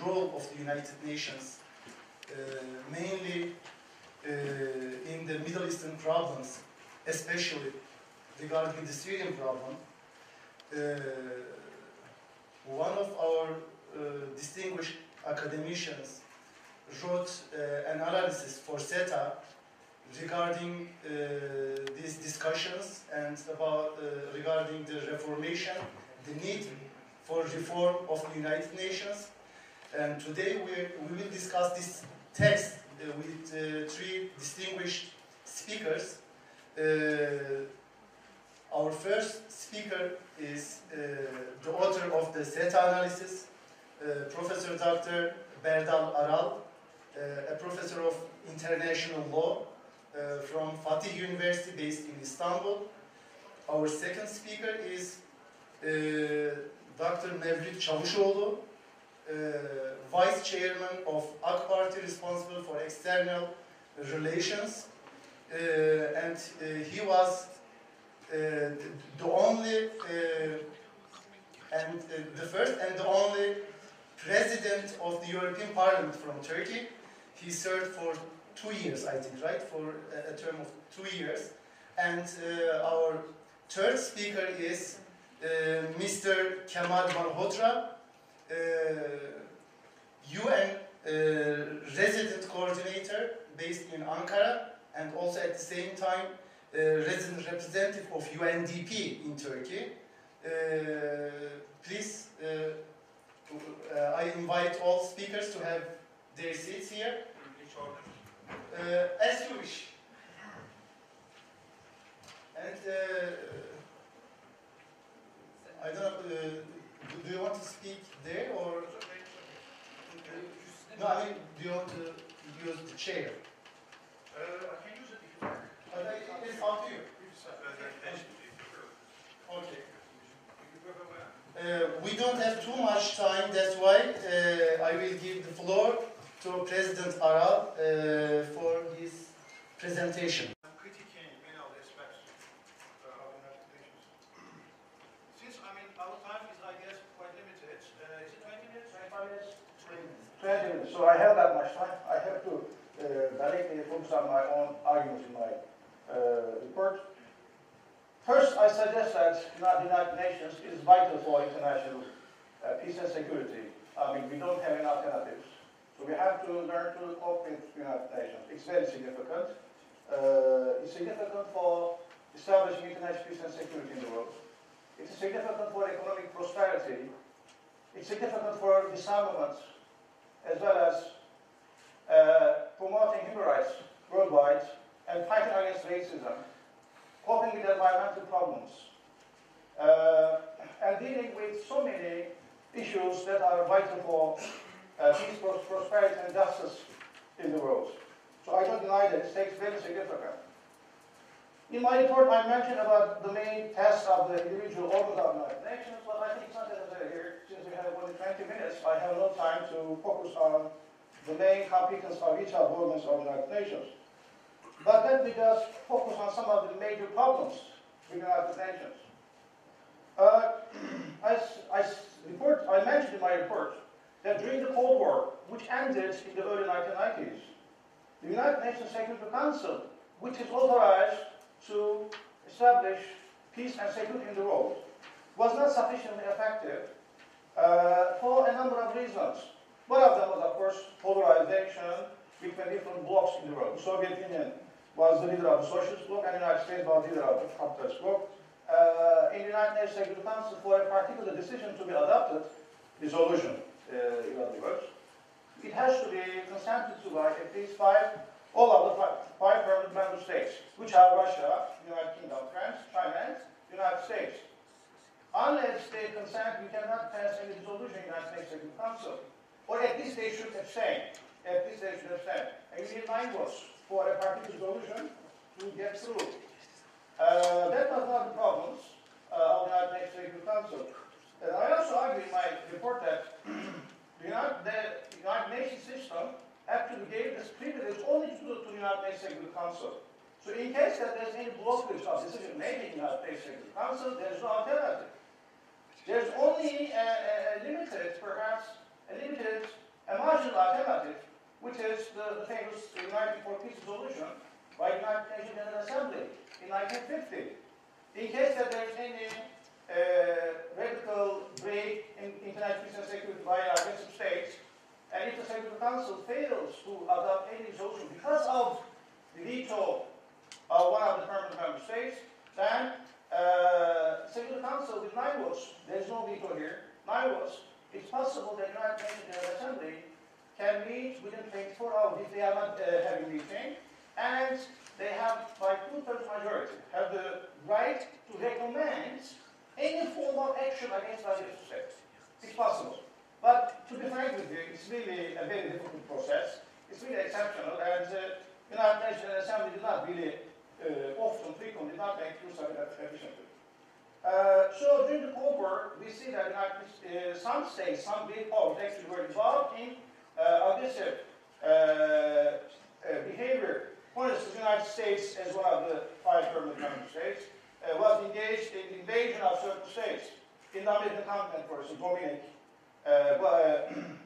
role of the United Nations, mainly in the Middle Eastern problems, especially regarding the Syrian problem. One of our distinguished academicians wrote an analysis for SETA regarding these discussions and about regarding the reformation, the need for reform of the United Nations. And today we will discuss this text with three distinguished speakers. Our first speaker is the author of the SETA analysis, Professor Dr. Berdal Aral, a professor of international law from Fatih University based in Istanbul. Our second speaker is Dr. Mevlüt Çavuşoğlu, Vice Chairman of AK Party responsible for external relations, and he was the only and the first and the only president of the European Parliament from Turkey. He served for 2 years, I think, right? For a term of 2 years. And our third speaker is Mr. Kemal Malhotra, UN resident coordinator based in Ankara, and also at the same time resident representative of UNDP in Turkey. Please, I invite all speakers to have their seats here. As you wish. And I don't know, do you want to speak there or? No, I mean, do you want to use the chair? I can use it if you like. It's up to you. Okay. We don't have too much time, that's why I will give the floor to President Aral for his presentation. Critiquing many of the aspects of United Nations. Since, I mean, our time is, I guess, quite limited. Is it 20 minutes, 25 minutes? 20 minutes. So I have that much time. I have to directly focus on my own arguments in my report. First, I suggest that the United Nations is vital for international peace and security. I mean, we don't have any alternatives. So we have to learn to cope with the United Nations. It's very significant. It's significant for establishing international peace and security in the world. It's significant for economic prosperity. It's significant for disarmament, as well as promoting human rights worldwide and fighting against racism, coping with environmental problems, and dealing with so many issues that are vital for peace, prosperity, and justice in the world. So I don't deny that it takes very significant. In my report, I mentioned about the main tasks of the individual organs of the United Nations, but I think it's not necessary here. Since we have only 20 minutes, I have no time to focus on the main competence of each of the organs of the United Nations. But let me just focus on some of the major problems with the United Nations. I mentioned in my report that during the Cold War, which ended in the early 1990s, the United Nations Security Council, which is authorized to establish peace and security in the world, was not sufficiently effective for a number of reasons. One of them was, of course, polarization between different blocs in the world. The Soviet Union was the leader of the Socialist bloc, and the United States was the leader of the Capitalist bloc. In the United Nations Security Council, for a particular decision to be adopted, resolution, in other words, it has to be consented to by at least all of the five permanent member states, which are Russia, United Kingdom, France, China, and the United States. Unless they consent, we cannot pass any resolution in the United Nations Security Council. Or at least they should abstain. At least they should abstain. And we need 9 votes for a particular resolution to get through. That was one of the problems of the United Nations Security Council. I also argue in my report that the United Nations system actually gave this privilege only to the United Nations Security Council. So in case that there's any blockage of decision making in the United Nations Security Council, there is no alternative. There's only a limited original alternative, which is the famous United for Peace resolution by the United Nations General Assembly in 1950. In case that there is any radical break in international peace and security by aggressive states, and if the Security Council fails to adopt any resolution because of the veto of one of the permanent member states, then Security Council with 9 votes, there is no veto here, 9 votes, it's possible that the United Nations General Assembly can meet within 24 hours if they are not having meeting, and they have, by 2/3 majority, have the right to recommend any form of action against aggressive states. It's possible. But to be frank with you, it's really a very difficult process. It's really exceptional, and the United Nations Assembly did not really frequently not make use of it efficiently. So during the Cold War, we see that some states, some great powers actually were involved in aggressive behavior. For instance, the United States, as one of the 5 permanent member states, was engaged in the invasion of certain states. In the American continent, for instance, Dominic,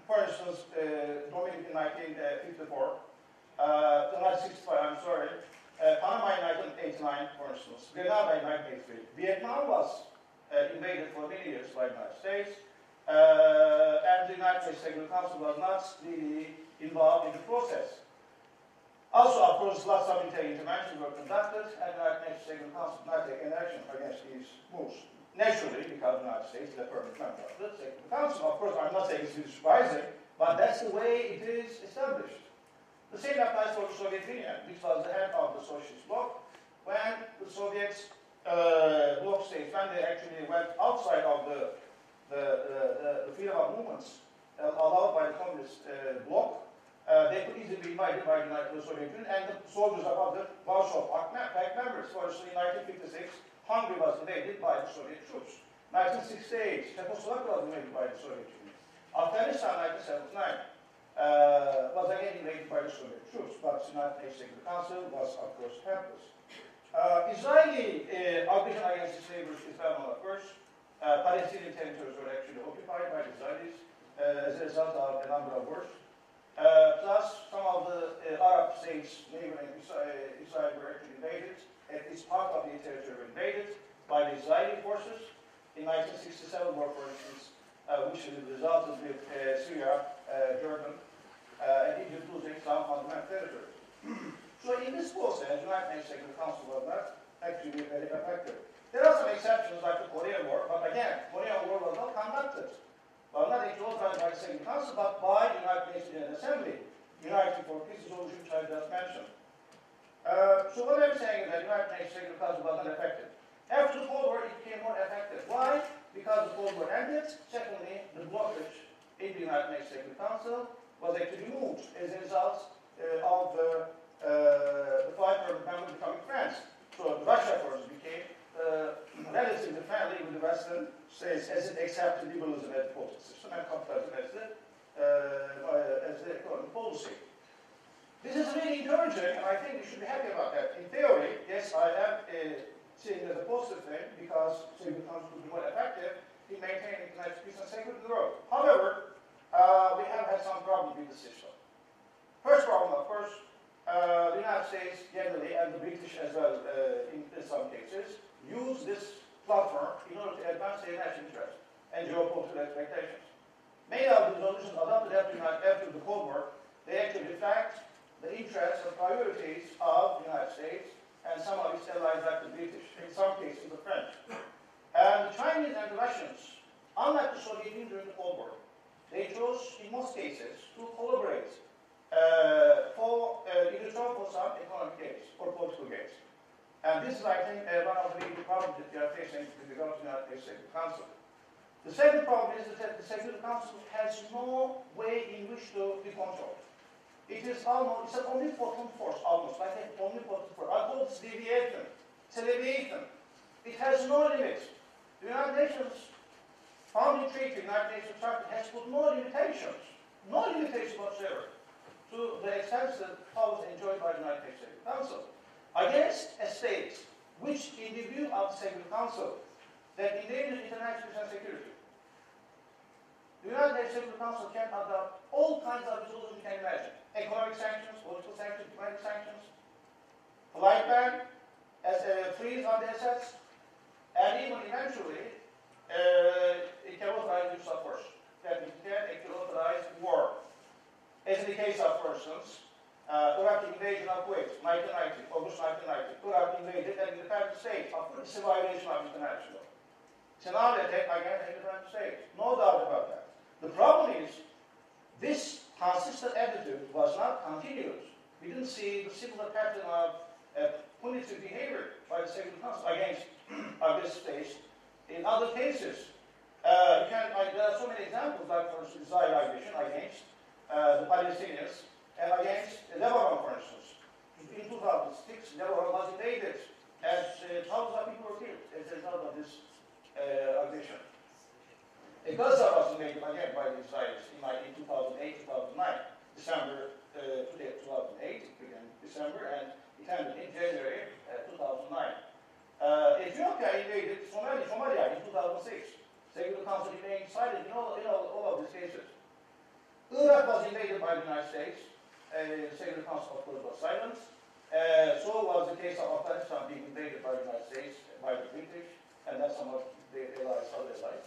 for instance, Dominic in 1954, 1965, I'm sorry, Panama in 1989, for instance, Grenada in 1983. Vietnam was invaded for many years by the United States, and the United States Security Council was not really involved in the process. Also, of course, lots of military interventions were conducted, and the United Nations Security Council did not take any action against these moves. Naturally, because the United States is a permanent member of the Security Council. Of course, I'm not saying it's really surprising, but that's the way it is established. The same applies for the Soviet Union, which was the head of the socialist bloc. When the Soviets bloc states, when they actually went outside of the freedom of movements allowed by the communist bloc, they could easily be invited by the Soviet Union, and the soldiers of the Warsaw Pact members. For instance, in 1956, Hungary was invaded by the Soviet troops. 1968, Czechoslovakia was invaded by the Soviet Union. Afghanistan, 1979, was again invaded by the Soviet troops, but the United Nations Security Council was, of course, helpless. Israeli aggression against its neighbors is well known, of course. Palestinian territories were actually occupied by the Israelis as a result of a number of wars. Plus, some of the Arab states neighboring Israel were actually invaded. It's part of the territory were invaded by the Israeli forces in 1967 war, for instance, which resulted with Syria, Jordan, and Egypt losing some fundamental territories. So in this process, the United Nations Security Council was not actually very effective. There are some exceptions like the Korean War, but again, Korean War was not conducted. Well, not actually authorized by the Security Council, but by the United Nations General Assembly, United for Peace resolution, which I just mentioned. So what I'm saying is that the United Nations Security Council was not effective. After the Cold War, it became more effective. Why? Because the Cold War ended. Secondly, the blockage in the United Nations Security Council was actually removed as a result of the 5 permanent members becoming friends. So Russia, for instance, became relatively friendly with the Western states as it accepted liberalism as the political system and capitalism as the economic policy. This is really encouraging, and I think we should be happy about that. In theory, yes, I am seeing it as a positive thing because Security Council could be more effective in maintaining international peace and security in the world. However, we have had some problems with the system. First problem, of course, the United States generally, and the British as well in some cases, use this platform in order to advance their national interest and geopolitical expectations. Many of the resolutions adopted after the Cold War, they actually reflect the interests and priorities of the United States and some of its allies like the British, in some cases the French. And the Chinese and the Russians, unlike the Soviet Union during the Cold War, they chose, in most cases, to collaborate in return for some economic gains or political gains. And this is, I think, one of the big problems that we are facing with regard to the United Nations Security Council. The second problem is that the Security Council has no way in which to be controlled. It is almost, it's an omnipotent force, almost like an omnipotent force. I call it Leviathan. It's a Leviathan. It has no limits. The United Nations founding treaty, the United Nations Charter, has put no limitations whatsoever to the extensive powers enjoyed by the United Nations Security Council against a state which, in the view of the Security Council, that endangers international peace and security. The United Nations Security Council can adopt all kinds kinds of resolutions you can imagine. Economic sanctions, political sanctions, diplomatic sanctions, flight ban, as a freeze on the assets, and even eventually, it can authorize use of force. That it can actually authorize war. As in the case of, for instance, Iraq invasion of Kuwait, 1990, August 1990. Iraq invaded an independent state. Of course, it's a violation of international law. It's an armed attack against an independent state. No doubt about that. The problem is, this consistent attitude was not continuous. We didn't see the similar pattern of punitive behavior by the Security Council against this state. In other cases, there are so many examples, like for instance, Israeli aggression against the Palestinians and against Lebanon, for instance. In 2006, Lebanon was invaded, and thousands of people were killed as a result of this aggression. Gaza was invaded again by the Israelis in 2008, 2009, December 2008, it began in December, and it ended in January 2009. Ethiopia invaded Somalia in 2006. Security Council remained silent in all of these cases. Iraq was invaded by the United States. The Security Council, of course, was silent. So was the case of Afghanistan being invaded by the United States, by the British, and then some of the allies, other allies.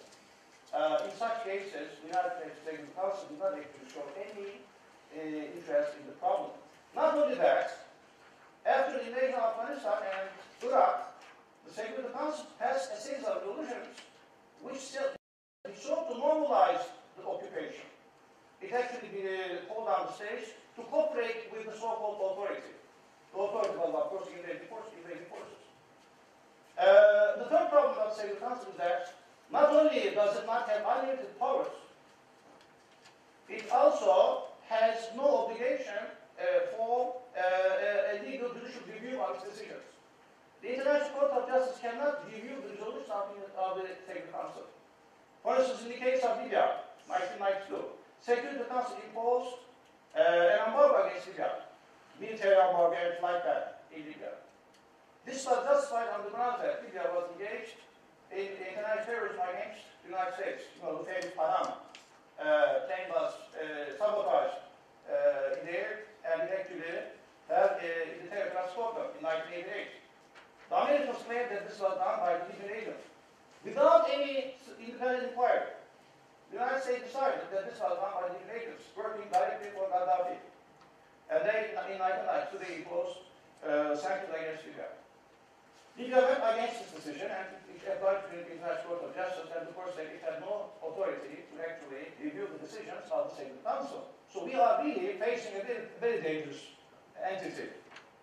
In such cases, the United States Security Council did not actually show any interest in the problem. Not only that, after the invasion of Afghanistan and Iraq, the Security Council passed a series of resolutions which sought to normalize the occupation. It actually called on the states to cooperate with the so-called authority. The authority was, of course, invading forces. The third problem of the Security Council is that not only does it not have unlimited powers, it also has no obligation for a legal judicial review of its decisions. The International Court of Justice cannot review the resolutions of the Security Council. For instance, in the case of Libya, 1992, Security Council imposed an embargo against Libya, military embargo and flight ban in Libya. This was justified on the grounds that Libya was engaged in international terrorism against the United States. The famous Panama plane was sabotaged in there, and it actually had in the terror Scotland in 1988. The Americans claimed that this was done by the Libyan agents without any independent inquiry. The United States decided that this was done by the Libyan agents working directly for Gaddafi. And they, in 1992, they imposed sanctions against Libya. Libya went against this decision, and it applied to the International Court of Justice, and of course it had no authority to actually review the decisions of the Security Council. So we are really facing a very dangerous entity,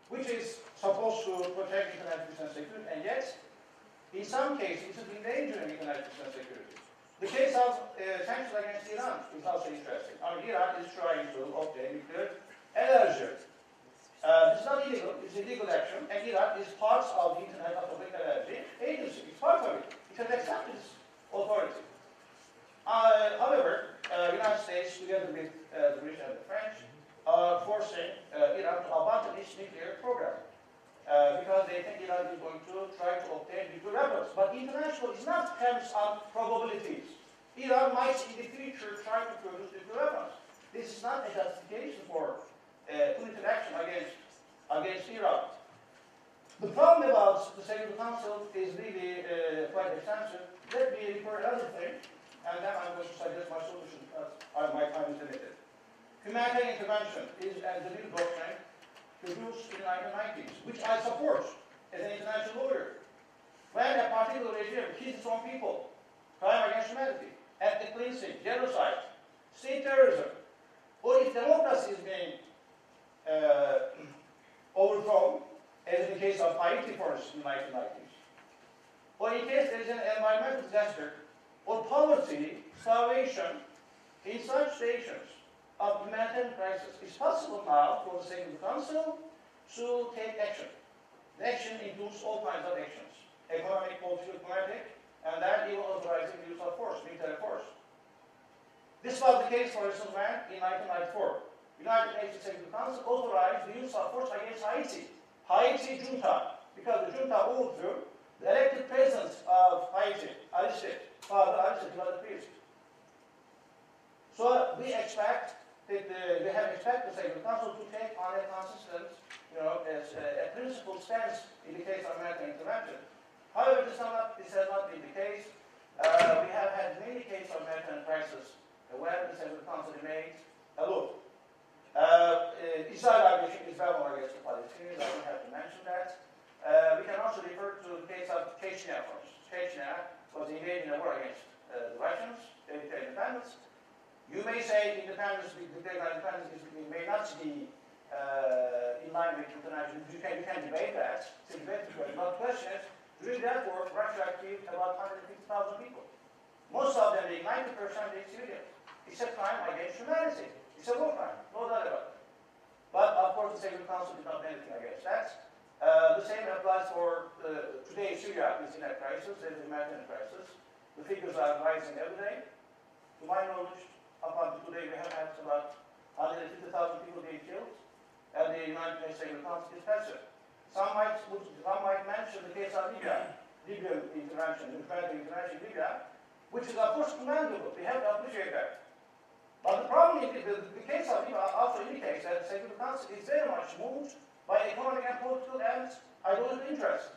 which is supposed to protect international peace and security, and yet, in some cases, it is endangering international peace and security. The case of sanctions against Iran is also interesting. Iran is trying to obtain nuclear energy. This is not illegal, it's illegal action, and Iran is part of the International Atomic Energy Agency. It's part of it. It has accepted its authority. However, the United States, together with the British and the French, are forcing Iran to abandon its nuclear program because they think Iran is going to try to obtain nuclear weapons. But international is not premised on probabilities. Iran might in the future try to produce nuclear weapons. This is not a justification for punitive action against Iran. The problem about the Security Council is really quite extensive. Let me refer another thing, and then I'm going to suggest my solution as my time is limited. Humanitarian intervention is the new doctrine produced in the 1990s, which I support as an international lawyer. When a particular regime kills its own people, crime against humanity, ethnic cleansing, genocide, state terrorism, or if democracy is being overthrown, as in the case of Haiti, for instance, in the 1990s, or in case there is an environmental disaster, or poverty, starvation, in such situations of humanitarian crisis, it's possible now for the Security Council to take action. The action includes all kinds of actions: economic, political, diplomatic, and then even authorizing the use of force, military force. This was the case, for instance, when in 1994, the United Nations Security Council authorized the use of force against Haiti junta, because the junta overthrew the elected president of Haiti, Father Aristide was the priest. So we expect we have expected the Security Council to take on a consistent, as a principled stance in the case of American intervention. However, this has not been the case. We have had many cases of American crisis where the Security Council remained aloof. Israel aggression is well known against the Palestinians. I don't have to mention that. We can also refer to the case of Chechnya, for instance. Chechnya was engaged in a war against the Russians, they declared independence. You may say independence, declared independence may not be in line with international. You can debate that. It's a debate because the question is, during that war, Russia killed about 150,000 people. Most of them, 90% are civilians. It's a crime against humanity. It's a war crime, no doubt about it. But of course, the Security Council did not do anything against that. The same applies for today. Syria is in a crisis. There is a humanitarian crisis. The figures are rising every day. To my knowledge, up until today, we have had about 150,000 people being killed, and the United Nations Security Council is passive. Some might mention the case of Libya, Libyan intervention, humanitarian intervention in Libya, which is of course commendable. We have to appreciate that. But the problem is the case of Libya also indicates that the Security Council is very much moved by economic and political and ideological interest.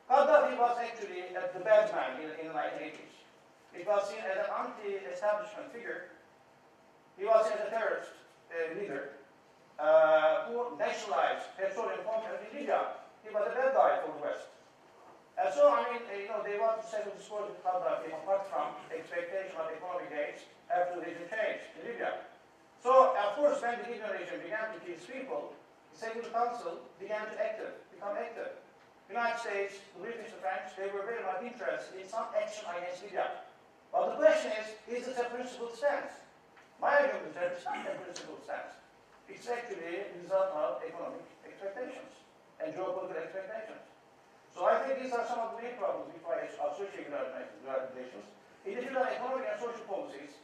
Gaddafi was actually the bad man in the 1980s. It was seen as an anti-establishment figure. He was seen as a terrorist leader who nationalized petroleum companies in Libya. He was a bad guy for the West. And so, I mean, they want to settle the score with Gaddafi apart from expectation of economic gains after the regime change in Libya. So, of course, when the Libyan regime began to kill people, the Security Council began to become active. The United States, the British, the French, they were very much interested in some action against Libya. But the question is this a principled stance? My argument is that it's not a principled stance. It's actually a result of economic expectations and geopolitical expectations. So I think these are some of the main problems we face associated with our relations. In the field of economic and social policies,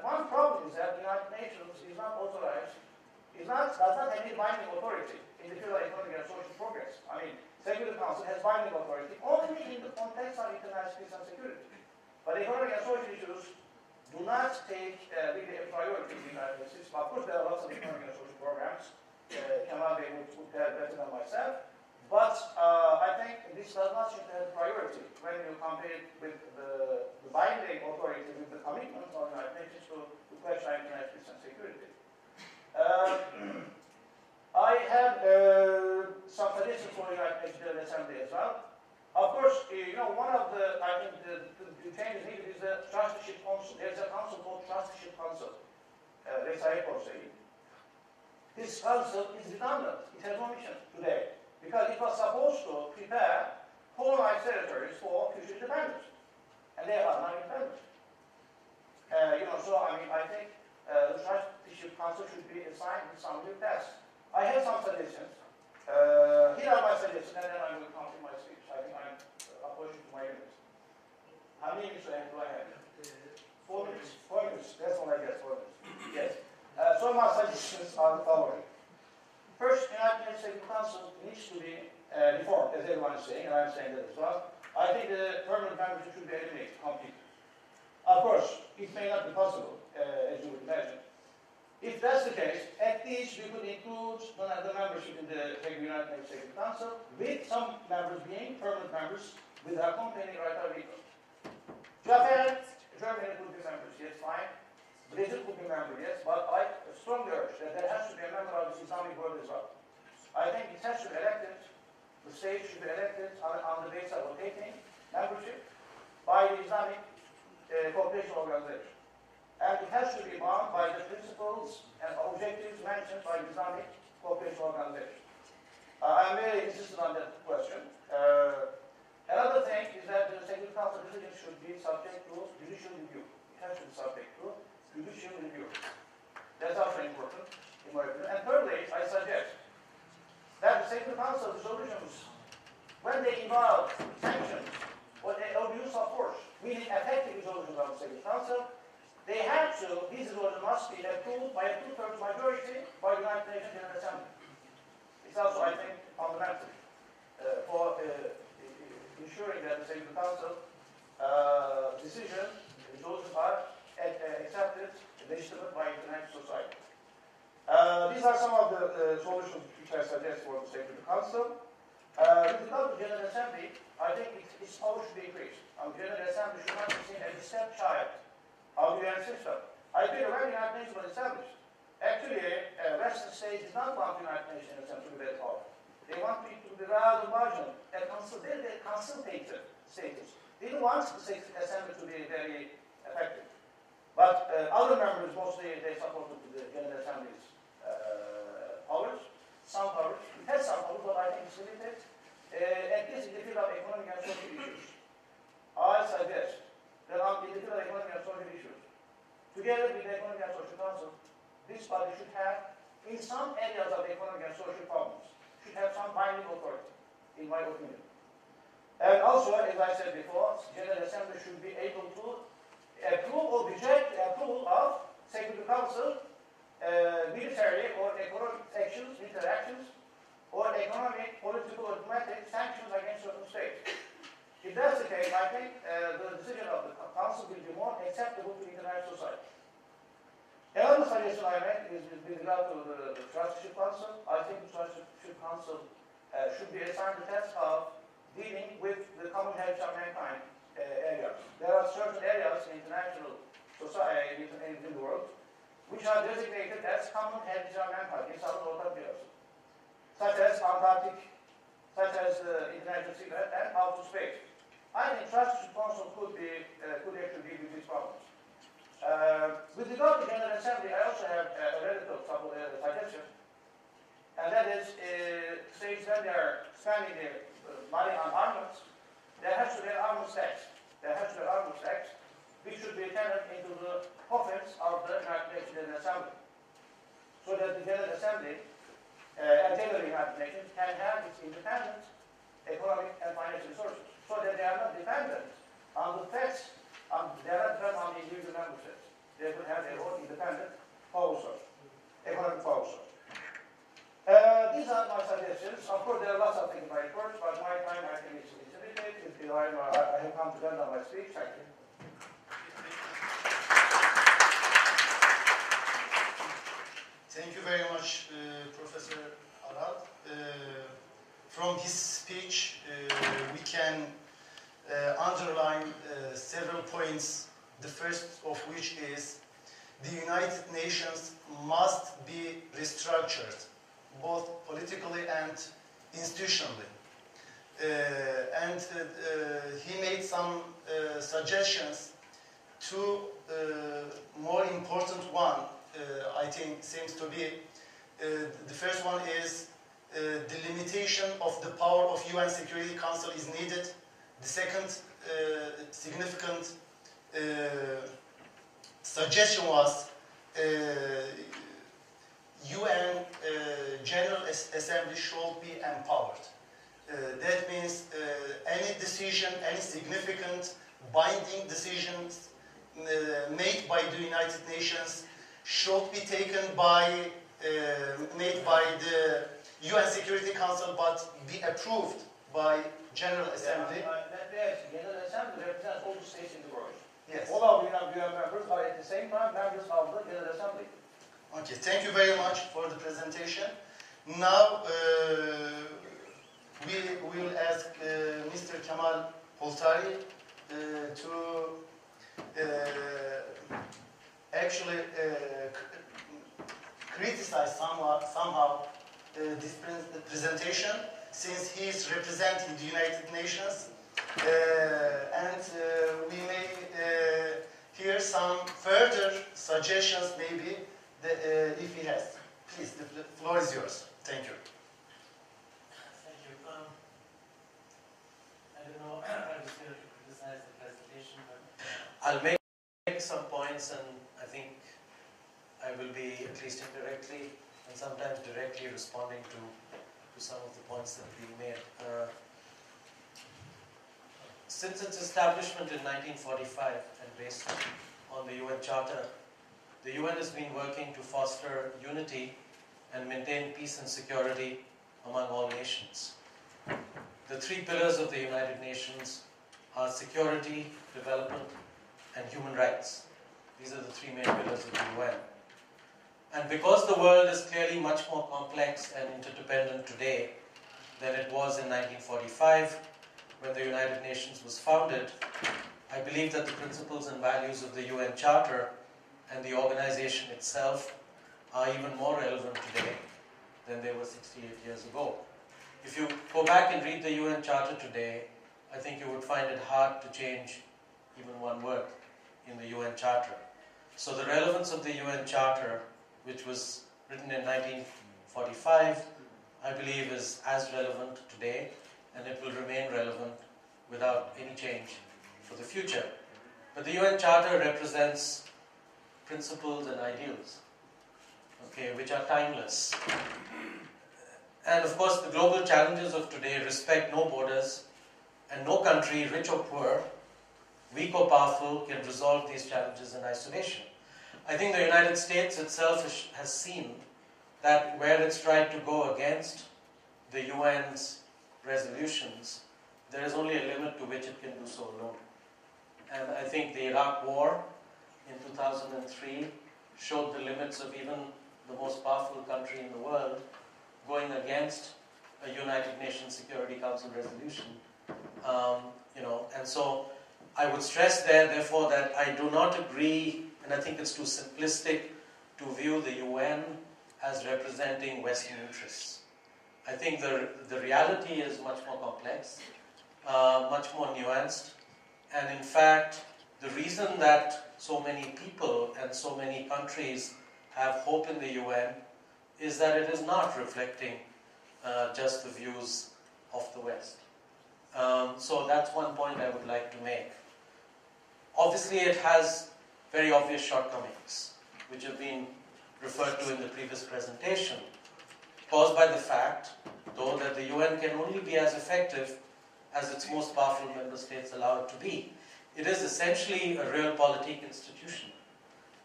one problem is that the United Nations is not authorized, does not have any binding authority in the field of economic and social progress. I mean, Security Council has binding authority only in the context of international peace and security. But economic and social issues do not take really a priority in the United States. Of course, there are lots of economic and social programs. Kemal Bey would tell better than myself. But I think this does not seem to have priority when you compare it with the binding authority, with the commitment of the United Nations to question international peace and security. I have some suggestions for the United Nations General Assembly as well. Of course, one of the, I think, the changes needed is the trusteeship council. There's a council called Trusteeship Council, This council is redundant. It has no mission today because it was supposed to prepare colonized territories for future independence, and they are not independent. So I mean, I think the Trusteeship Council should be assigned with some new tasks. I have some suggestions. Here are my suggestions, and then I will come to my speech. I think I'm approaching to my limits. How many minutes do I have? 4 minutes. 4 minutes. That's all I get. 4 minutes. Yes. So my suggestions are the following. First, the United Nations Security Council needs to be reformed, as everyone is saying, and I'm saying that as well. I think the permanent membership should be eliminated completely. Of course, it may not be possible, as you would imagine. If that's the case, at least we could include the membership in the United Nations Security Council, with some members being permanent members with accompanying right of veto. Japan, Germany could be members, yes, fine. Brazil could be member, yes, but I strongly urge that there has to be a member of the Islamic world as well. I think it has to be elected, the state should be elected on the basis of rotating membership by the Islamic Cooperation Organization. And it has to be bound by the principles and objectives mentioned by the Islamic Cooperation Organization. I'm very insistent on that question. Another thing is that the Security Council decisions should be subject to judicial review. It has to be subject to judicial review. That's also important, in my opinion. And thirdly, I suggest that the Security Council resolutions, when they involve sanctions or use of force, meaning effective resolutions of the Security Council, they have to, these resolutions must be approved by a two-thirds majority by the United Nations General Assembly. It's also, I think, fundamental for ensuring that the Security Council decisions, resolutions are accepted, legitimate by the solutions which I suggest for the Security Council. With regard to General Assembly, I think its power should be increased. General Assembly should not be seen as a stepchild of the UN system. I feel when the United Nations was established, actually, Western states did not want the United Nations to be very powerful. They want people to be rather marginal and consultative status. They didn't want the Assembly to be very effective. But other members, mostly, they supported the General Assembly's powers, some powers. It has some powers, but I think it's limited. At least in the field of economic and social issues. I suggest that in the field of economic and social issues, together with the Economic and Social Council, this body should have, in some areas of economic and social problems, should have some binding authority, in my opinion. And also, as I said before, General Assembly should be able to approve or reject the approval of Security Council military or economic actions, interactions, or economic, political, or diplomatic sanctions against certain states. If that's the case, I think the decision of the Council will be more acceptable to international society. Another suggestion I make is with regard to the Trusteeship Council. I think the Trusteeship Council should be assigned the task of dealing with the common heritage of mankind areas. There are certain areas in international society in the world which are designated as common heritage of mankind in South North, such as Antarctic, such as international secret and outer space. I think Trusteeship Council could actually deal with these problems. With regard to General Assembly, I also have a relative suggestion, and that is states when they are spending their money on armaments, there has to be an armaments tax. There has to be an armaments tax, which should be tendered into the coffers of the United Nations General Assembly, so that the General Assembly and generally United Nations can have its independent economic and financial resources, so that they are not dependent on the tax. They are not dependent on the individual member states. They will have their own independent power source, economic power source. These are my suggestions. Of course, there are lots of things in my report, but my time I think is limited. I have come to the end of my speech. Thank you. Thank you very much, Professor Arad. From his speech, we can underline several points, the first of which is the United Nations must be restructured, both politically and institutionally. He made some suggestions. Two more important one, I think, seems to be the first one is the limitation of the power of UN Security Council is needed. The second significant suggestion was UN General Assembly should be empowered. That means any decision, any significant binding decisions made by the United Nations should be taken by, made by the UN Security Council, but be approved by General Assembly. General Assembly represents all the states in the world. Yes. All of the UN members are at the same time members of the General Assembly. Okay, thank you very much for the presentation. Now we will ask Mr. Kemal Poltari to actually criticize somehow this presentation, since he is representing the United Nations, and we may hear some further suggestions maybe if he has. Please, the floor is yours. Thank you. Thank you. I don't know how to criticize the presentation, but I'll make some points, and I think I will be at least indirectly and sometimes directly responding to some of the points that are being made. Since its establishment in 1945 and based on the UN Charter, the UN has been working to foster unity and maintain peace and security among all nations. The three pillars of the United Nations are security, development, and human rights. These are the three main pillars of the UN. And because the world is clearly much more complex and interdependent today than it was in 1945, when the United Nations was founded, I believe that the principles and values of the UN Charter and the organization itself are even more relevant today than they were 68 years ago. If you go back and read the UN Charter today, I think you would find it hard to change even one word in the UN Charter. So the relevance of the UN Charter, which was written in 1945, I believe is as relevant today, and it will remain relevant without any change for the future. But the UN Charter represents principles and ideals, okay, which are timeless. And of course, the global challenges of today respect no borders, and no country, rich or poor, weak or powerful, can resolve these challenges in isolation. I think the United States itself has seen that where it's tried to go against the UN's resolutions, there is only a limit to which it can do so alone. And I think the Iraq War in 2003 showed the limits of even the most powerful country in the world going against a United Nations Security Council resolution. And so I would stress there, therefore, that I do not agree, and I think it's too simplistic to view the UN as representing Western interests. I think the reality is much more complex, much more nuanced, and in fact, the reason that so many people and so many countries have hope in the UN is that it is not reflecting just the views of the West. So that's one point I would like to make. Obviously, it has very obvious shortcomings, which have been referred to in the previous presentation, caused by the fact, though, that the UN can only be as effective as its most powerful member states allow it to be. It is essentially a realpolitik institution.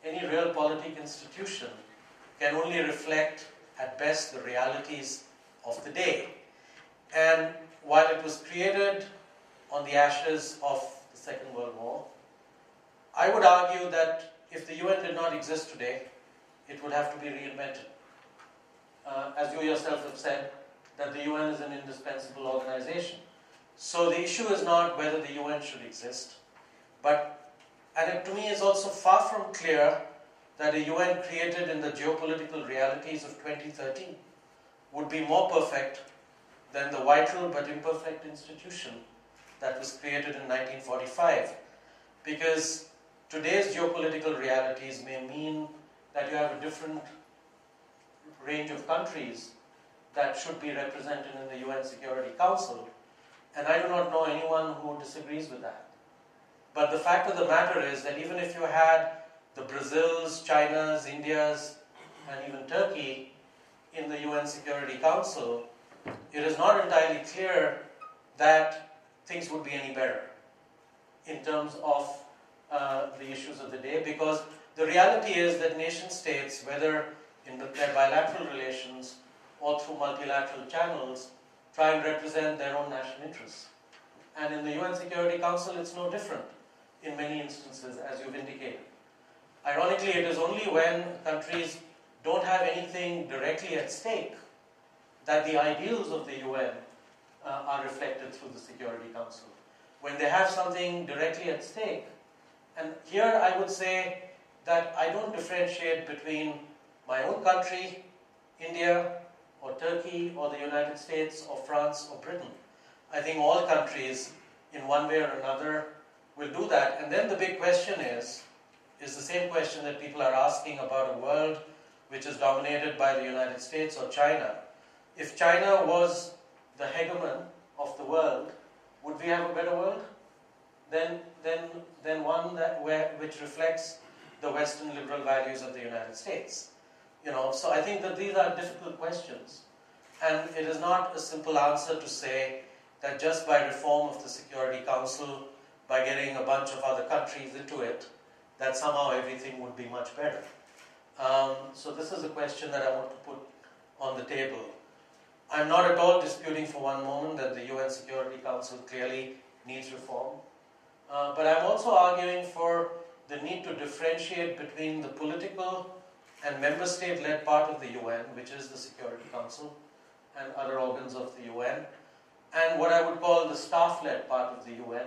Any realpolitik institution can only reflect, at best, the realities of the day. And while it was created on the ashes of the Second World War, I would argue that if the UN did not exist today, it would have to be reinvented. As you yourself have said, that the UN is an indispensable organization. So the issue is not whether the UN should exist, and it, to me, is also far from clear that a UN created in the geopolitical realities of 2013 would be more perfect than the vital but imperfect institution that was created in 1945. Because today's geopolitical realities may mean that you have a different range of countries that should be represented in the UN Security Council, and I do not know anyone who disagrees with that. But the fact of the matter is that even if you had the Brazils, Chinas, Indias, and even Turkey in the UN Security Council, it is not entirely clear that things would be any better in terms of the issues of the day, because the reality is that nation states, whether in their bilateral relations or through multilateral channels, try and represent their own national interests. And in the UN Security Council, it's no different in many instances, as you've indicated. Ironically, it is only when countries don't have anything directly at stake that the ideals of the UN are reflected through the Security Council. When they have something directly at stake, and here I would say that I don't differentiate between my own country, India, or Turkey, or the United States, or France, or Britain. I think all countries, in one way or another, will do that. And then the big question is the same question that people are asking about a world which is dominated by the United States or China. If China was the hegemon of the world, would we have a better world than one which reflects the Western liberal values of the United States? So I think that these are difficult questions, and it is not a simple answer to say that just by reform of the Security Council, by getting a bunch of other countries into it, that somehow everything would be much better. So this is a question that I want to put on the table. I'm not at all disputing for one moment that the UN Security Council clearly needs reform, but I'm also arguing for the need to differentiate between the political and member state-led part of the UN, which is the Security Council and other organs of the UN, and what I would call the staff-led part of the UN,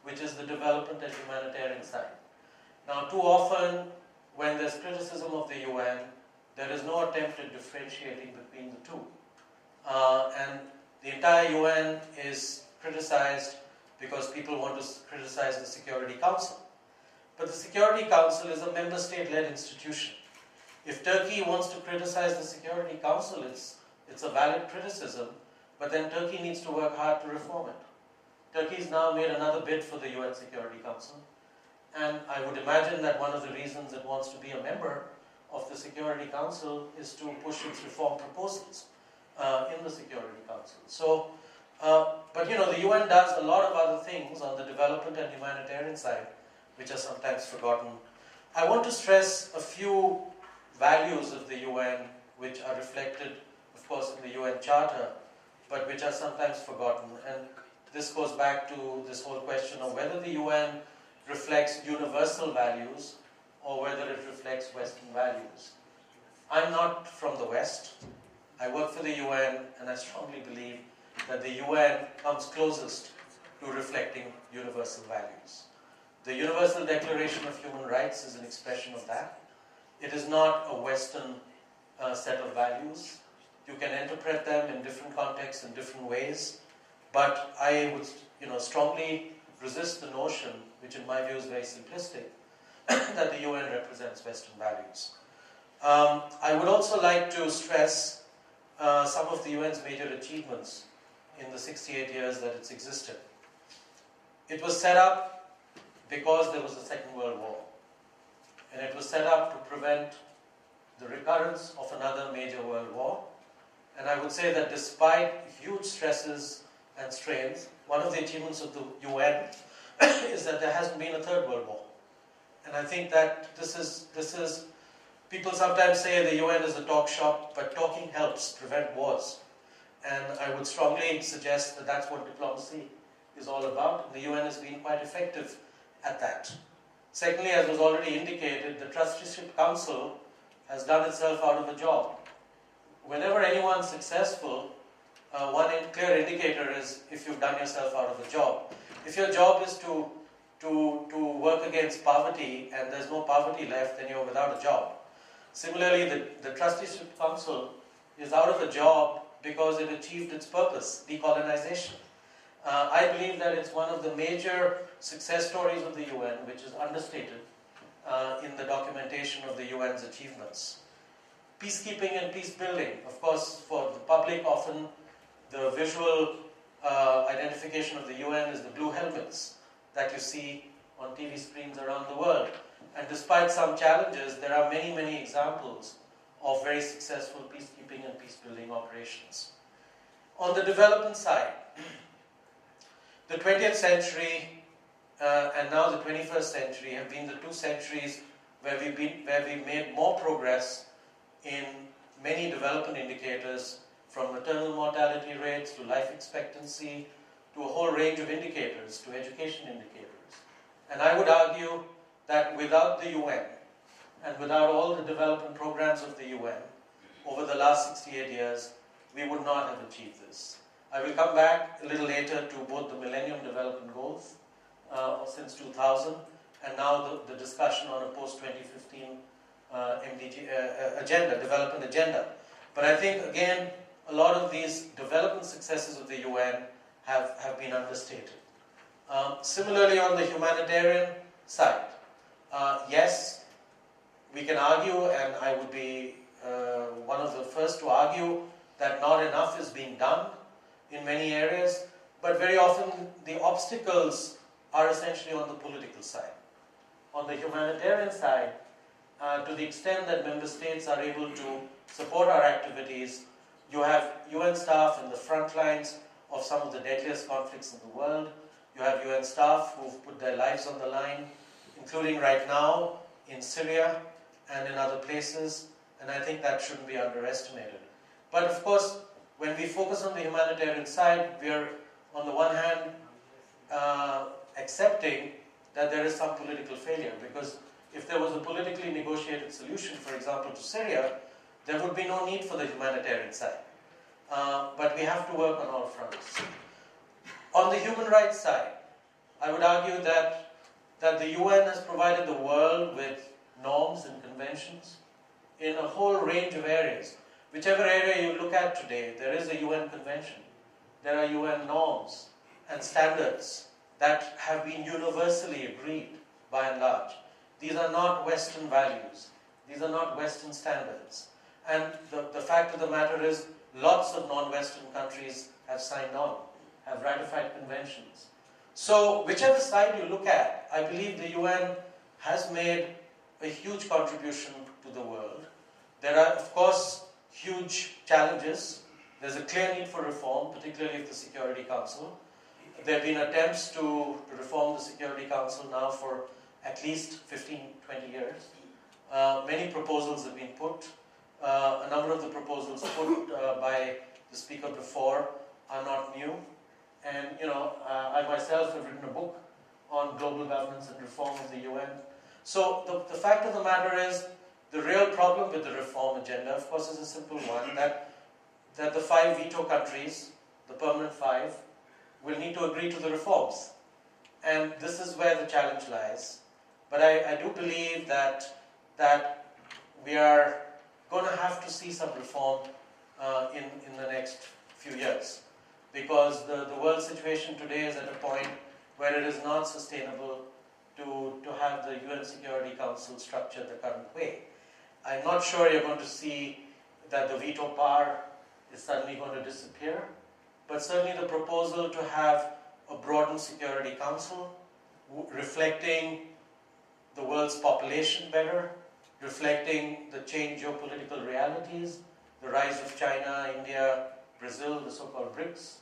which is the development and humanitarian side. Now, too often, when there's criticism of the UN, there is no attempt at differentiating between the two. And the entire UN is criticized because people want to criticize the Security Council. But the Security Council is a member state-led institution. If Turkey wants to criticize the Security Council, it's a valid criticism, but then Turkey needs to work hard to reform it. Turkey's now made another bid for the UN Security Council, and I would imagine that one of the reasons it wants to be a member of the Security Council is to push its reform proposals in the Security Council. So, but you know, the UN does a lot of other things on the development and humanitarian side, which are sometimes forgotten. I want to stress a few values of the UN which are reflected, of course, in the UN Charter, but which are sometimes forgotten. And this goes back to this whole question of whether the UN reflects universal values or whether it reflects Western values. I'm not from the West. I work for the UN, and I strongly believe that the UN comes closest to reflecting universal values. The Universal Declaration of Human Rights is an expression of that. It is not a Western set of values. You can interpret them in different contexts, in different ways, but I would strongly resist the notion, which in my view is very simplistic, that the UN represents Western values. I would also like to stress some of the UN's major achievements in the 68 years that it's existed. It was set up because there was a Second World War, and it was set up to prevent the recurrence of another major world war. And I would say that despite huge stresses and strains, one of the achievements of the UN is that there hasn't been a Third World War. And I think that this is people sometimes say the UN is a talk shop, but talking helps prevent wars. And I would strongly suggest that that's what diplomacy is all about. The UN has been quite effective at that. Secondly, as was already indicated, the Trusteeship Council has done itself out of a job. Whenever anyone's successful, one clear indicator is if you've done yourself out of a job. If your job is to work against poverty and there's no poverty left, then you're without a job. Similarly, the Trusteeship Council is out of a job because it achieved its purpose, decolonization. I believe that it's one of the major success stories of the UN, which is understated in the documentation of the UN's achievements. Peacekeeping and peace building. Of course, for the public, often the visual identification of the UN is the blue helmets that you see on TV screens around the world. And despite some challenges, there are many, many examples of very successful peacekeeping and peace-building operations. On the development side, the 20th century and now the 21st century have been the 2 centuries where we've made more progress in many development indicators, from maternal mortality rates to life expectancy to a whole range of indicators, to education indicators. And I would argue that without the UN and without all the development programs of the UN over the last 68 years, we would not have achieved this. I will come back a little later to both the Millennium Development Goals since 2000 and now the discussion on a post-2015 agenda, development agenda. But I think, again, a lot of these development successes of the UN have been understated. Similarly, on the humanitarian side, yes, we can argue, and I would be one of the first to argue, that not enough is being done in many areas, but very often the obstacles are essentially on the political side. On the humanitarian side, to the extent that member states are able to support our activities, you have UN staff in the front lines of some of the deadliest conflicts in the world. You have UN staff who've put their lives on the line, including right now in Syria and in other places, and I think that shouldn't be underestimated. But of course, when we focus on the humanitarian side, we are, on the one hand, accepting that there is some political failure, because if there was a politically negotiated solution, for example, to Syria, there would be no need for the humanitarian side. But we have to work on all fronts. On the human rights side, I would argue that the UN has provided the world with norms and conventions in a whole range of areas. Whichever area you look at today, there is a UN convention. There are UN norms and standards that have been universally agreed by and large. These are not Western values. These are not Western standards. And the fact of the matter is, lots of non-Western countries have signed on, have ratified conventions. So, whichever side you look at, I believe the UN has made a huge contribution to the world. There are, of course, huge challenges. There's a clear need for reform, particularly of the Security Council. There have been attempts to reform the Security Council now for at least 15, 20 years. Many proposals have been put. A number of the proposals put by the speaker before are not new. And, I myself have written a book on global governance and reform of the UN. So the fact of the matter is, the real problem with the reform agenda, of course, is a simple one, that the 5 veto countries, the permanent 5, will need to agree to the reforms. And this is where the challenge lies. But I do believe that we are going to have to see some reform in the next few years. Because the world situation today is at a point where it is not sustainable to have the UN Security Council structured the current way. I'm not sure you're going to see that the veto power is suddenly going to disappear, but certainly the proposal to have a broadened Security Council reflecting the world's population better, reflecting the changed geopolitical realities, the rise of China, India, Brazil, the so-called BRICS,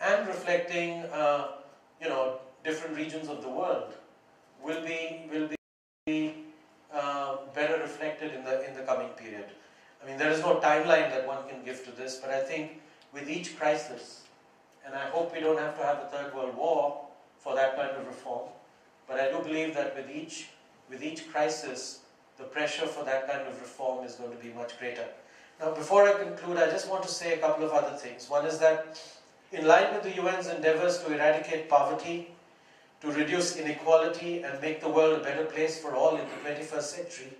and reflecting, different regions of the world will be better reflected in the coming period. I mean, there is no timeline that one can give to this, but I think with each crisis, and I hope we don't have to have a Third World War for that kind of reform, but I do believe that with each crisis, the pressure for that kind of reform is going to be much greater. Now, before I conclude, I just want to say a couple of other things. One is that in line with the UN's endeavors to eradicate poverty, to reduce inequality and make the world a better place for all in the 21st century,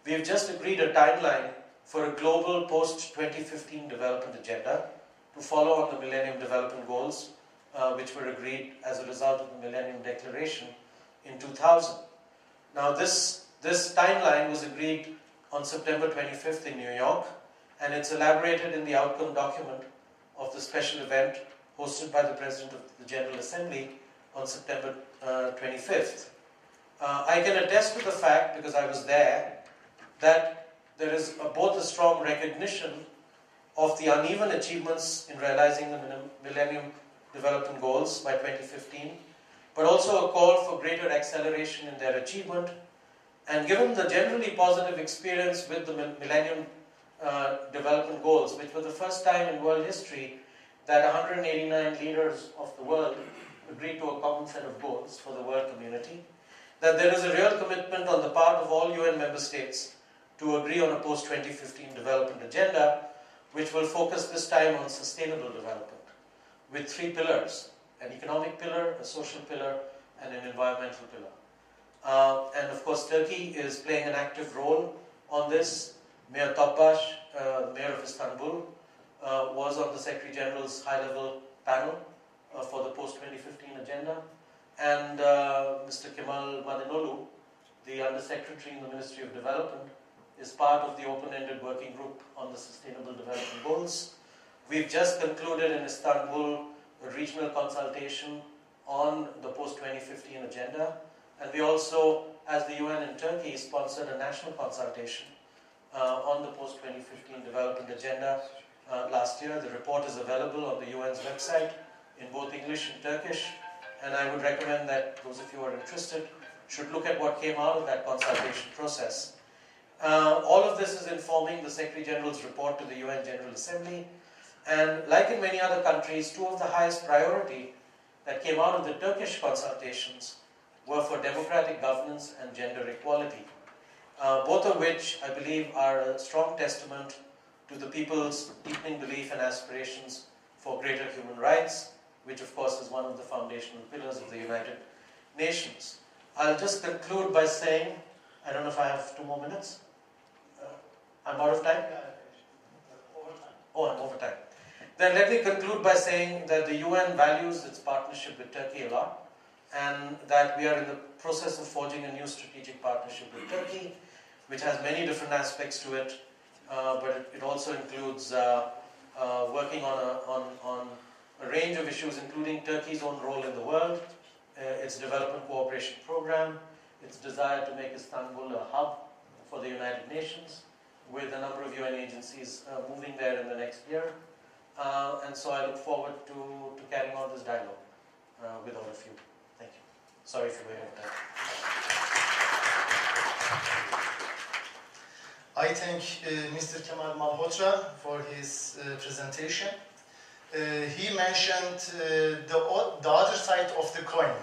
we have just agreed a timeline for a global post-2015 development agenda to follow on the Millennium Development Goals, which were agreed as a result of the Millennium Declaration in 2000. Now, this timeline was agreed on September 25th in New York, and it's elaborated in the outcome document of the special event hosted by the President of the General Assembly on September 25th. I can attest to the fact, because I was there, that there is both a strong recognition of the uneven achievements in realizing the Millennium Development Goals by 2015, but also a call for greater acceleration in their achievement. And given the generally positive experience with the Millennium Development Goals, which were the first time in world history that 189 leaders of the world agreed to a common set of goals for the world community, that there is a real commitment on the part of all UN member states to agree on a post-2015 development agenda, which will focus this time on sustainable development, with 3 pillars: an economic pillar, a social pillar, and an environmental pillar. And of course, Turkey is playing an active role on this. Mayor Topbaş, Mayor of Istanbul, was on the Secretary General's high-level panel for the post-2015 agenda. And Mr. Kemal Madinolu, the Undersecretary in the Ministry of Development, is part of the open-ended working group on the Sustainable Development Goals. We've just concluded in Istanbul a regional consultation on the post-2015 agenda. And we also, as the UN in Turkey, sponsored a national consultation on the post-2015 development agenda last year. The report is available on the UN's website in both English and Turkish, and I would recommend that those of you who are interested should look at what came out of that consultation process. All of this is informing the Secretary General's report to the UN General Assembly, and like in many other countries, 2 of the highest priority that came out of the Turkish consultations were for democratic governance and gender equality. both of which I believe are a strong testament to the people's deepening belief and aspirations for greater human rights, which of course is one of the foundational pillars of the United Nations. I'll just conclude by saying, I don't know if I have 2 more minutes. I'm out of time? Oh, I'm over time. Then let me conclude by saying that the UN values its partnership with Turkey a lot, and that we are in the process of forging a new strategic partnership with Turkey, which has many different aspects to it, but it also includes working on a range of issues, including Turkey's own role in the world, its development cooperation program, its desire to make Istanbul a hub for the United Nations, with a number of UN agencies moving there in the next year. And so I look forward to carrying on this dialogue with all of you. Thank you. Sorry for waiting for that. I thank Mr. Kemal Malhotra for his presentation. He mentioned the other side of the coin.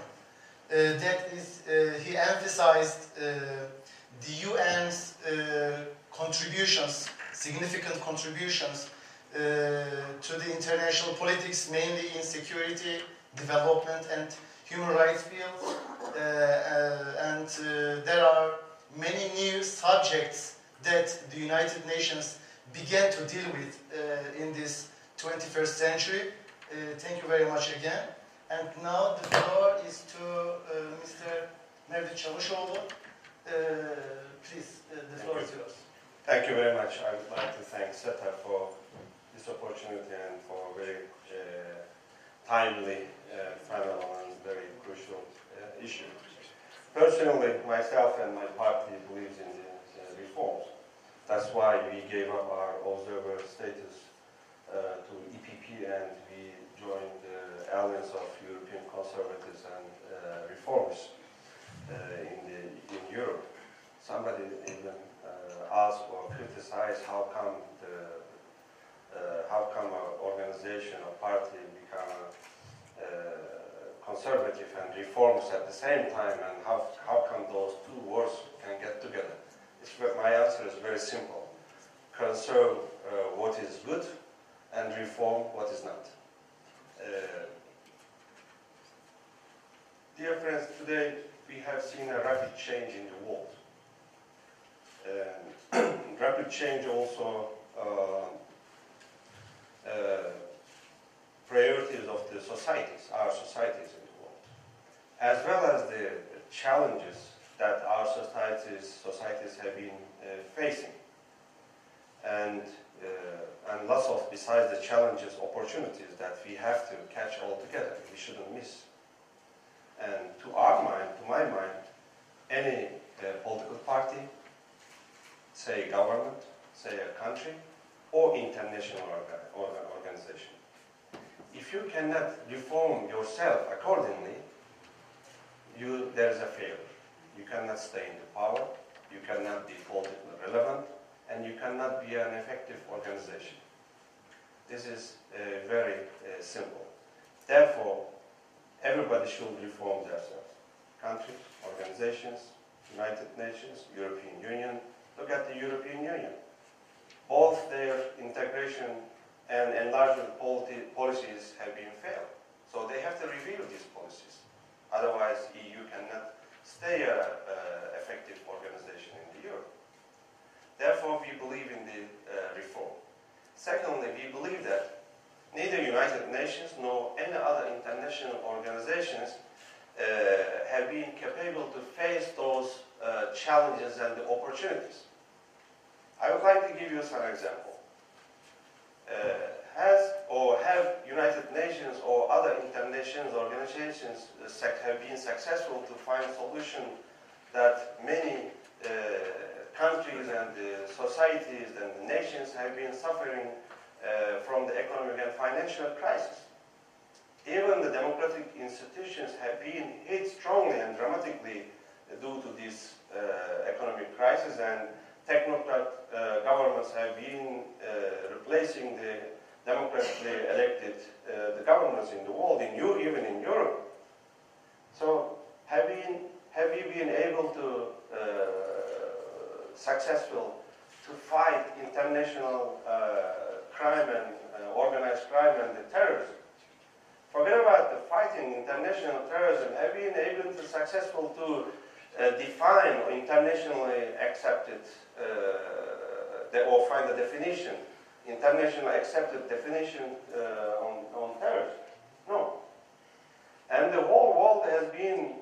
That is, he emphasized the UN's contributions, significant contributions to the international politics, mainly in security, development, and human rights fields. And there are many new subjects that the United Nations began to deal with in this 21st century. Thank you very much again. And now the floor is to Mr. Mevlüt Çavuşoğlu. Please, the floor is yours. Thank you very much. I would like to thank SETA for this opportunity and for a very timely panel on very crucial issue. Personally, myself and my party believes in the reforms. That's why we gave up our observer status to EPP and we joined the Alliance of European Conservatives and Reformists in Europe. Somebody even asked or criticized how come an organization or party become conservative and reforms at the same time, and how come those two words can get together? My answer is very simple: conserve what is good and reform what is not. Dear friends, today we have seen a rapid change in the world. Rapid change also priorities of the societies, our societies in the world, as well as the challenges that our societies have been facing, and lots of, besides the challenges, opportunities that we have to catch all together. We shouldn't miss. And to my mind, any political party, say government, say a country, or international organization, if you cannot reform yourself accordingly, there is a failure. You cannot stay in the power, you cannot be politically relevant, and you cannot be an effective organization. This is very simple. Therefore, everybody should reform themselves. Countries, organizations, United Nations, European Union. Look at the European Union. Both their integration and enlargement policies have been failed. So they have to review these policies. Otherwise, EU cannot stay an effective organization in the Europe. Therefore, we believe in the reform. Secondly, we believe that neither United Nations nor any other international organizations have been capable to face those challenges and the opportunities. I would like to give you some example. Have United Nations or other international organizations have been successful to find solutions that many countries and societies and nations have been suffering from the economic and financial crisis? Even the democratic institutions have been hit strongly and dramatically due to this economic crisis, and technocrat governments have been replacing the democratically elected the governments in the world, even in Europe. So have we been able to successful to fight international crime and organized crime and the terrorism. Forget about the fighting international terrorism. Have been able to successful to define or internationally accepted or find a definition, internationally accepted definition on terrorism? No. And the whole world has been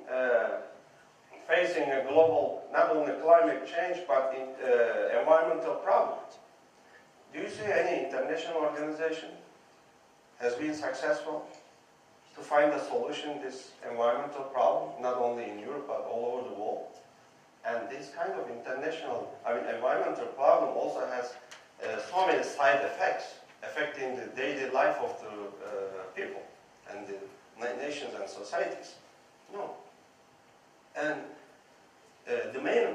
facing a global, not only climate change, but environmental problems. Do you see any international organization has been successful to find a solution to this environmental problem, not only in Europe, but all over the world? And this kind of international, environmental problem also has so many side effects affecting the daily life of the people and the nations and societies. No. And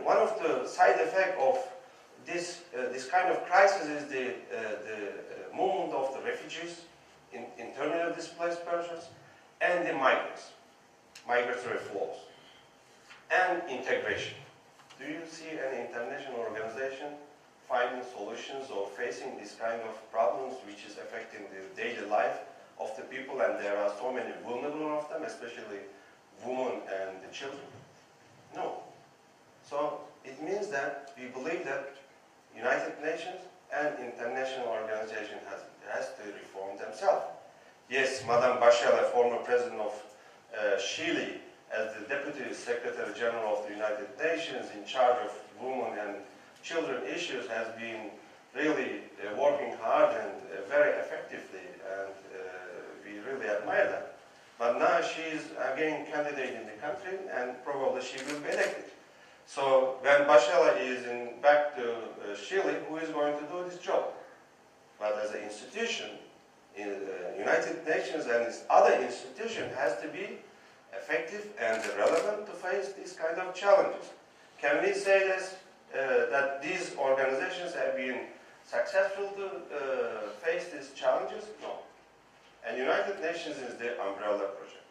one of the side effects of this kind of crisis is the movement of the refugees, internally displaced persons, and the migrants, migratory flows, and integration. Do you see any international organization finding solutions or facing this kind of problems which is affecting the daily life of the people, and there are so many vulnerable of them, especially women and the children? No. So it means that we believe that United Nations and international organization has to reform themselves. Yes, Madame Bachelet, former president of Chile, as the Deputy Secretary General of the United Nations in charge of women and children issues, has been really working hard and very effectively, and we really admire that. But now she is again candidate in the country, and probably she will be elected. So when Bachelet is back to Chile, who is going to do this job? But as an institution, United Nations and its other institution has to be effective and relevant to face these kind of challenges. Can we say this, that these organizations have been successful to face these challenges? No. And United Nations is the umbrella project.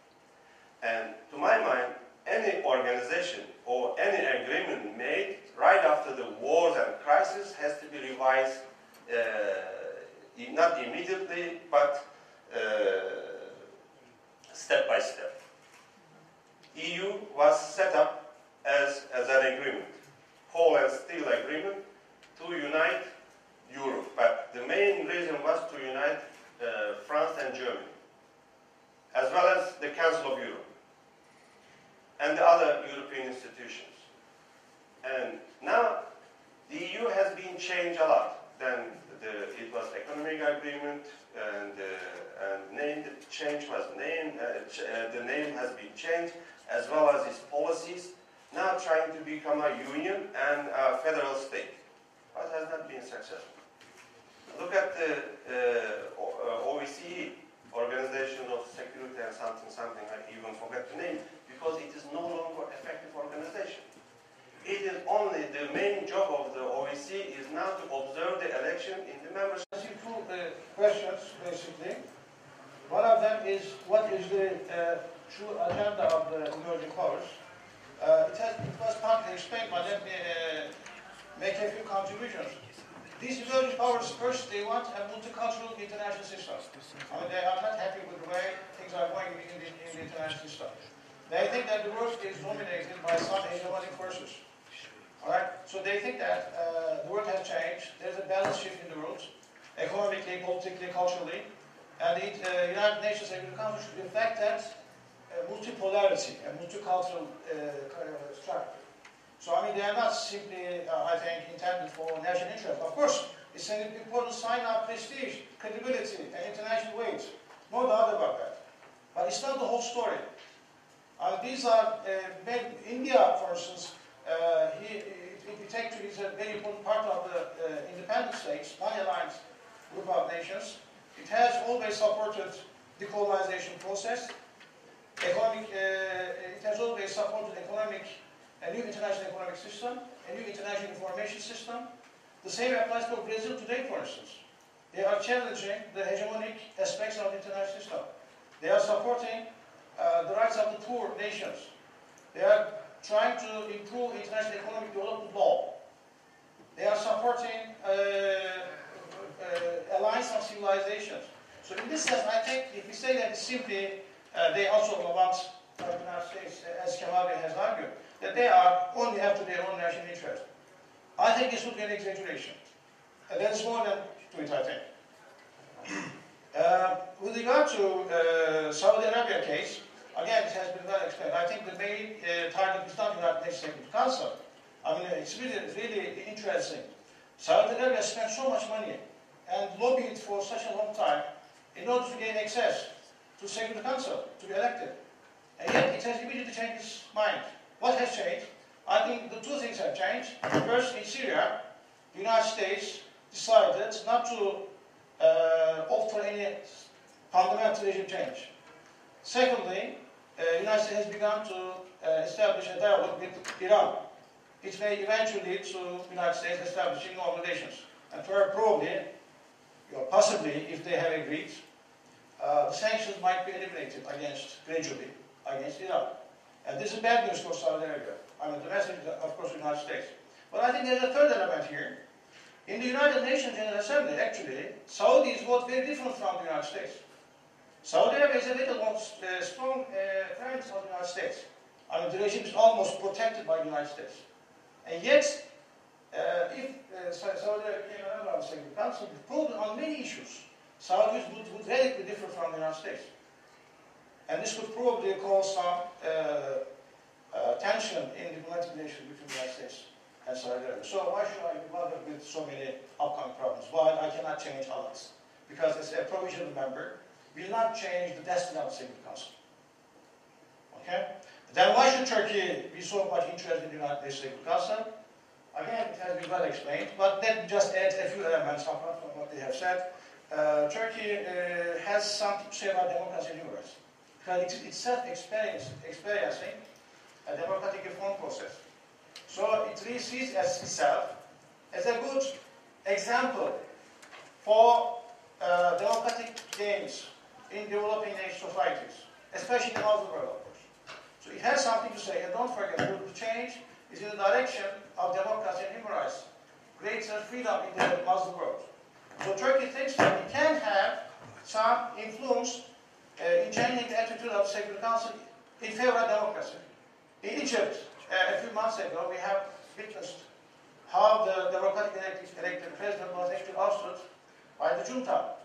And to my mind, any organization or any agreement made right after the wars and crisis has to be revised, not immediately, but step by step. EU was set up as an agreement, coal and steel agreement, to unite Europe. But the main reason was to unite France and Germany, as well as the Council of Europe and the other European institutions. And now the EU has been changed a lot. Then it was economic agreement, and name change was named. The name has been changed, as well as its policies. Now trying to become a union and a federal state, but has not been successful. Look at the OECD, Organization of Security and something, I even forget the name, because it is no longer effective organization. It is only the main job of the OECD is now to observe the election in the member states. I see two questions, basically. One of them is, what is the true agenda of the emerging powers? It was partly explained, but let me make a few contributions. These emerging powers, first, they want a multicultural international system. They are not happy with the way things are going in the international system. They think that the world is dominated by some hegemonic forces. All right? So they think that the world has changed. There's a balance shift in the world, economically, politically, culturally. And the United Nations Security Council should reflect that multipolarity and multicultural structure. So, they are not simply, I think, intended for national interest. Of course, it's an important sign of prestige, credibility, and international weight. No doubt about that. But it's not the whole story. These are, India, for instance, is a very important part of the independent states, non-aligned group of nations. It has always supported the colonization process. It has always supported a new international economic system, a new international information system. The same applies for Brazil today, for instance. They are challenging the hegemonic aspects of the international system. They are supporting the rights of the poor nations. They are trying to improve international economic development law. They are supporting alliance of civilizations. So in this sense, I think if we say that it's simply they also want, like the United States, as Kemabe has argued, that they are only after their own national interest. I think this would be an exaggeration. There's more than to it, I think. With regard to Saudi Arabia case, again, it has been well explained. I think the main target is not the United Nations Security Council. I mean, it's really interesting. Saudi Arabia spent so much money and lobbied for such a long time in order to gain access to Security Council, to be elected. And yet, it has immediately changed its mind. What has changed? I think the two things have changed. First, in Syria, the United States decided not to offer any fundamental regime change. Secondly, the United States has begun to establish a dialogue with Iran. It may eventually lead to the United States establishing normal relations. And probably, or possibly, if they have agreed, the sanctions might be eliminated gradually against Iran. And this is bad news for Saudi Arabia. I mean, the message, of course, the United States. But I think there's a third element here. In the United Nations General Assembly, actually, Saudis vote very different from the United States. Saudi Arabia is a little more strong friend of the United States. I mean, the regime is almost protected by the United States. And yet, if Saudi Arabia became a member of the Security Council, probably on many issues, Saudis would radically differ from the United States. And this could probably cause some tension in diplomatic relations between the United States and Saudi Arabia. So why should I be bothered with so many upcoming problems? Why I cannot change allies? Because as a provisional member, will not change the destiny of the Security Council. Okay? Then why should Turkey be so much interested in the United Nations Security Council? Again, it has been well explained, but let me just add a few elements apart from what they have said. Turkey has something to say about democracy and human rights. Because it is itself experiencing a democratic reform process. So it really sees itself as a good example for democratic gains in developing nation societies, especially in the Muslim world, of course. So it has something to say, and don't forget, the change is in the direction of democracy and human rights, greater freedom in the Muslim world. So Turkey thinks that it can have some influence in changing the attitude of the Security Council in favor of democracy. In Egypt, a few months ago, we have witnessed how the democratically elected president was actually ousted by the junta.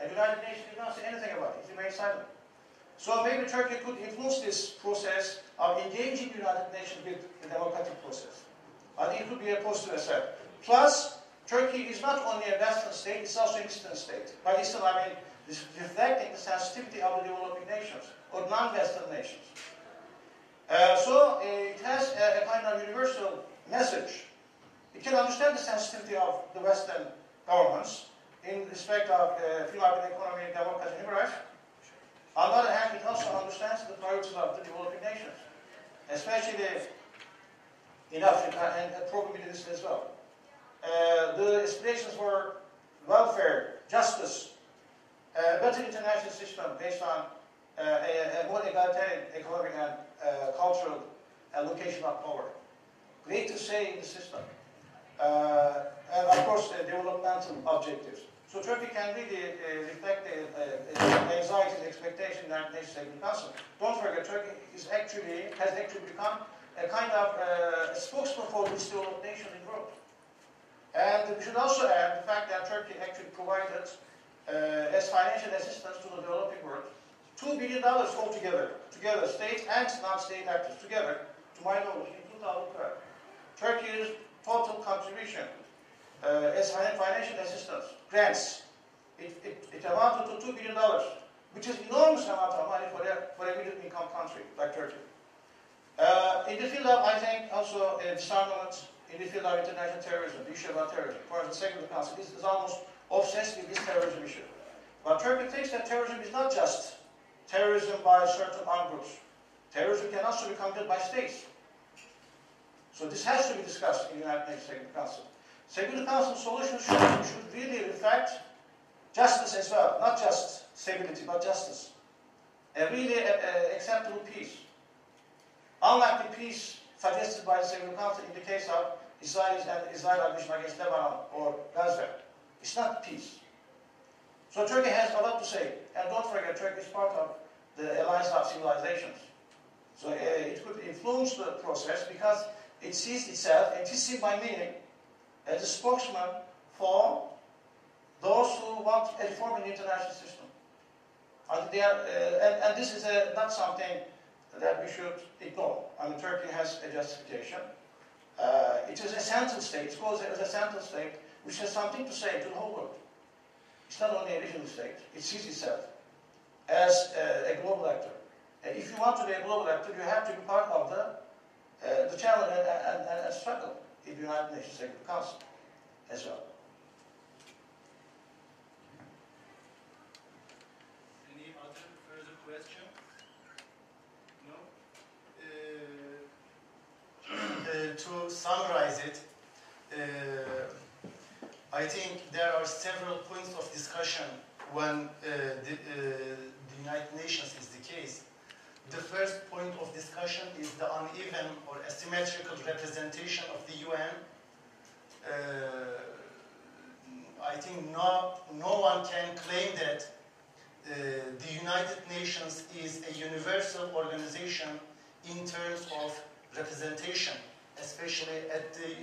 And the United Nations did not say anything about it. It remained silent. So maybe Turkey could influence this process of engaging the United Nations with the democratic process. I think it could be a positive asset. Plus, Turkey is not only a Western state, it's also an Eastern state. By Eastern, I mean this reflecting the sensitivity of the developing nations, or non-Western nations. So it has a kind of universal message. It can understand the sensitivity of the Western governments in respect of free market economy, democracy, and human rights. On the other hand, it also understands the priorities of the developing nations, especially in Africa and probably Middle East as well. The aspirations for welfare, justice, a better international system based on a more egalitarian economic and cultural allocation of power. Greater say in the system. And of course, developmental objectives. So Turkey can really reflect the anxiety and expectation in the United Nations Security Council. Don't forget, Turkey has actually become a kind of spokesman for this developed nation in the world. And we should also add the fact that Turkey actually provided, as financial assistance to the developing world, $2 billion altogether, state and non-state actors together, to my knowledge, in 2012. Turkey's total contribution as financial assistance, grants, it amounted to $2 billion, which is an enormous amount of money for a middle-income country like Turkey. In the field of, I think, also disarmament, in the field of international terrorism, the issue about terrorism, for the Security Council is almost obsessed with this terrorism issue. But Turkey thinks that terrorism is not just terrorism by certain armed groups. Terrorism can also be committed by states. So this has to be discussed in the United Nations Security Council. Security Council solutions should really reflect justice as well, not just stability, but justice. A really acceptable peace. Unlike the peace suggested by the Security Council in the case of Israel aggression against Lebanon or Gaza. It's not peace. So Turkey has a lot to say. And don't forget, Turkey is part of the Alliance of Civilizations. So it could influence the process because it sees itself, and it is seen by many, as a spokesman for those who want a reform in the international system. And, this is not something that we should ignore. I mean, Turkey has a justification. It is a central state. It goes as a central state which has something to say to the whole world. It's not only a regional state. It sees itself as a global actor. And if you want to be a global actor, you have to be part of the challenge and struggle in the United Nations Security Council as well. Any other further question? No? To summarize it, I think there are several points of discussion when the United Nations is the case. The first point of discussion is the uneven or asymmetrical representation of the UN. I think no one can claim that the United Nations is a universal organization in terms of representation, especially at the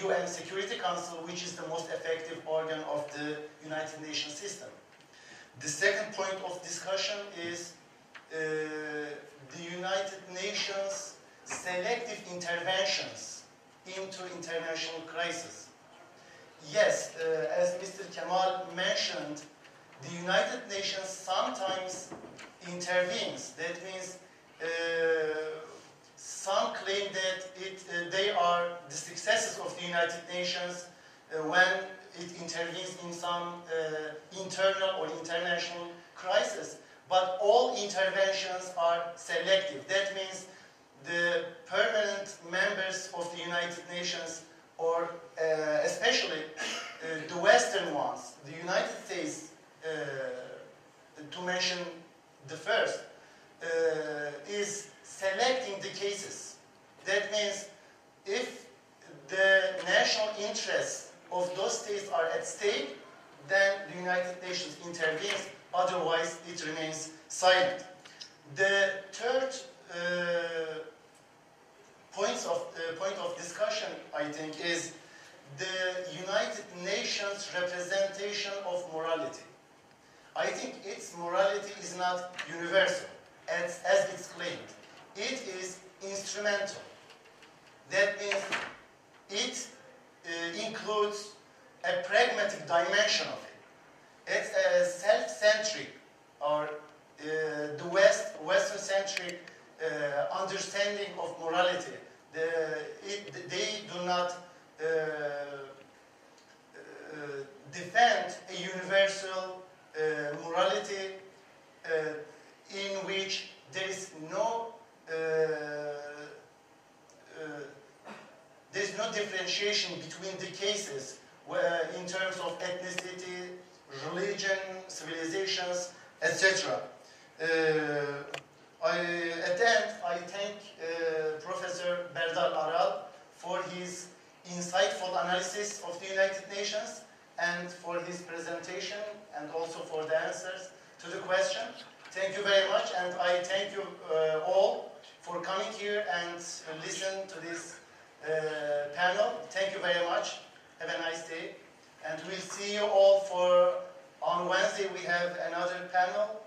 UN Security Council, which is the most effective organ of the United Nations system. The second point of discussion is the United Nations selective interventions into international crisis. Yes, as Mr. Kemal mentioned, the United Nations sometimes intervenes. That means some claim that they are the successes of the United Nations when it intervenes in some internal or international crisis. But all interventions are selective. That means the permanent members of the United Nations, or especially the Western ones, the United States, to mention the first, is selecting the cases. That means if the national interests of those states are at stake, then the United Nations intervenes. Otherwise, it remains silent. The third point of discussion, I think, is the United Nations representation of morality. I think its morality is not universal, as it's claimed. It is instrumental. That means it includes a pragmatic dimension of it. It's a self-centric or the Western-centric understanding of morality. They do not defend a universal morality in which there is no differentiation between the cases in terms of ethnicity, religion, civilizations, etc. At the end, I thank Professor Berdal Aral for his insightful analysis of the United Nations and for his presentation and also for the answers to the question. Thank you very much, and I thank you all for coming here and listen to this panel. Thank you very much. Have a nice day. And we'll see you all on Wednesday. We have another panel,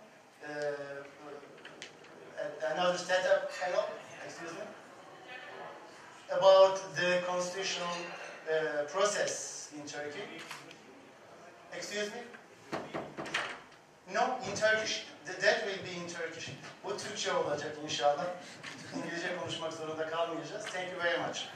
another setup panel, excuse me, about the constitutional process in Turkey. Excuse me? No, in Turkish. That will be in Turkish. Bu Türkçe olacak inşallah. İngilizce konuşmak zorunda kalmayacağız. Thank you very much.